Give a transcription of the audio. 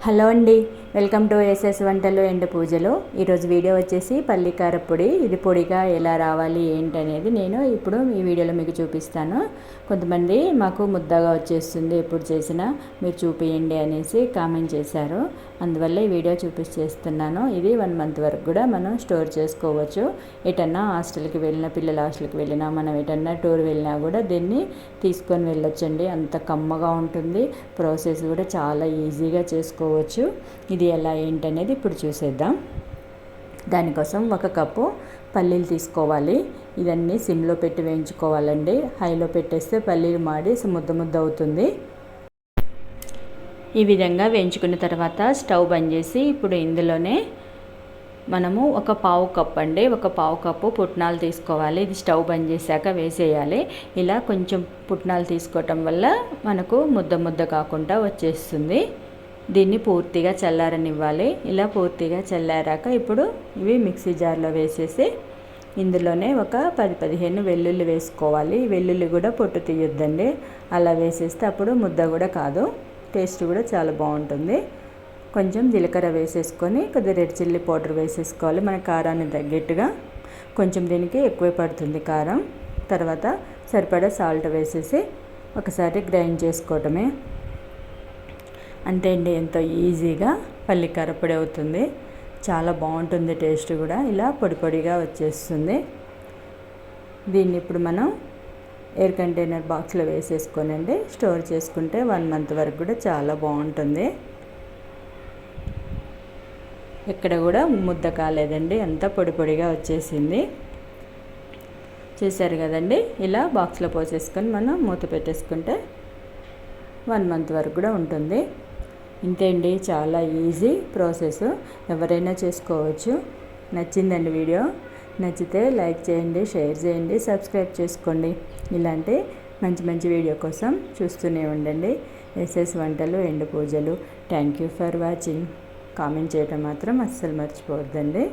Hello అండి, welcome to SS వంటలు and పూజలు. ఈరోజు వీడియో వచ్చేసి పల్లికార పొడి. ఇది పొడిగా ఎలా రావాలి ఏంటనేది నేను ఇప్పుడు ఈ వీడియోలో మీకు చూపిస్తాను. కొంతమంది మాకు ముద్దగా వచ్చేస్తుంది ఎప్పుడు చేసినా మీరు చూపియండి అనేసి కామెంట్ చేశారు. అందువల్ల ఈ వీడియో చూపించేస్తున్నాను. ఇది 1 మంత్ వరకు కూడా మనం స్టోర్ చేసుకోవచ్చు. ఎటన్నా హాస్టల్కి వెళ్ళినా, పిల్లల హాస్టల్కి వెళ్ళినా, మనం ఎటన్నా టూర్ వెళ్ళినా కూడా దీన్ని తీసుకొని వెళ్ళొచ్చండి. అంత కమ్మగా ఉంటుంది. ప్రాసెస్ కూడా చాలా ఈజీగా చేసుకోవచ్చు. ఇది ఎలా ఏంటనేది ఇప్పుడు చూసేద్దాం. దానికోసం 1 కప్పు పల్లీలు తీసుకోవాలి. ఇదన్నీ సిమ్లో పెట్టి వేయించుకోవాలండి. హైలో పెట్టేస్తే పల్లీలు మాడి ముద్ద ముద్ద అవుతుంది. ఈ విధంగా వేయించుకున్న తర్వాత స్టవ్ బంద్ చేసి ఇప్పుడు ఇందులోనే మనము 1/4 కప్ అండి, 1/4 కప్పు పుట్నాలు తీసుకోవాలి. ఇది స్టవ్ బంద్ చేశాక వేసేయాలి. ఇలా కొంచెం పుట్నాలు తీసుకోవటం వల్ల మనకు ముద్ద ముద్ద కాకుండా వచ్చేస్తుంది. దీన్ని పూర్తిగా చల్లారనివ్వాలి. ఇలా పూర్తిగా చల్లారాక ఇప్పుడు ఇవి మిక్సీ జార్లో వేసేసి ఇందులోనే ఒక 10-15 వెల్లుల్లి వేసుకోవాలి. వెల్లుల్లి కూడా పొట్టు తీయొద్దండి. అలా వేసేస్తే అప్పుడు ముద్ద కూడా కాదు, టేస్ట్ కూడా చాలా బాగుంటుంది. కొంచెం జీలకర్ర వేసేసుకొని కొద్దిగా రెడ్ చిల్లీ పౌడర్ వేసేసుకోవాలి. మన కారాన్ని తగ్గట్టుగా. కొంచెం దీనికి ఎక్కువే పడుతుంది కారం. తర్వాత సరిపడా సాల్ట్ వేసేసి ఒకసారి గ్రైండ్ చేసుకోవటమే. అంతే అండి, ఎంతో ఈజీగా పల్లికార పొడి అవుతుంది. చాలా బాగుంటుంది, టేస్ట్ కూడా ఇలా పొడి పొడిగా వచ్చేస్తుంది. దీన్ని ఇప్పుడు మనం ఎయిర్ కంటైనర్ బాక్స్లో వేసేసుకోనండి స్టోర్ చేసుకుంటే 1 మంత్ వరకు కూడా చాలా బాగుంటుంది. ఎక్కడ కూడా ముద్ద కాలేదండి, అంతా పొడి పొడిగా వచ్చేసింది. చూసారు కదండి. ఇలా బాక్స్లో పోసేసుకొని మనం మూత పెట్టేసుకుంటే 1 మంత్ వరకు కూడా ఉంటుంది. ఇంతే అండి, చాలా ఈజీ ప్రాసెస్, ఎవరైనా చేసుకోవచ్చు. నచ్చిందండి వీడియో? నచ్చితే లైక్ చేయండి, షేర్ చేయండి, సబ్స్క్రైబ్ చేసుకోండి. ఇలాంటి మంచి మంచి వీడియో కోసం చూస్తూనే ఉండండి. ఎస్ఎస్ వంటలు అండ్ పూజలు. Thank you for watching. Comment చేయడం మాత్రం అస్సలు మర్చిపోవద్దండి.